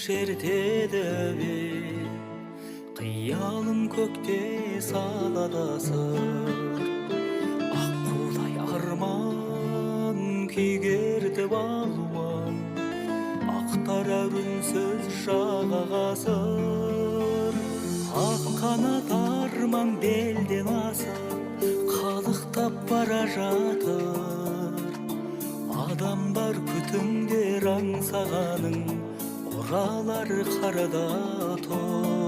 шертеді қиялым көкте салада сыр ақ қудай арман күйгерді балуан ақтарар үнсіз жағаға сыр ақ қанат арман белден асып қалықтап бара жатыр адамдар күтімдер аңсағаның оралар қарада тұр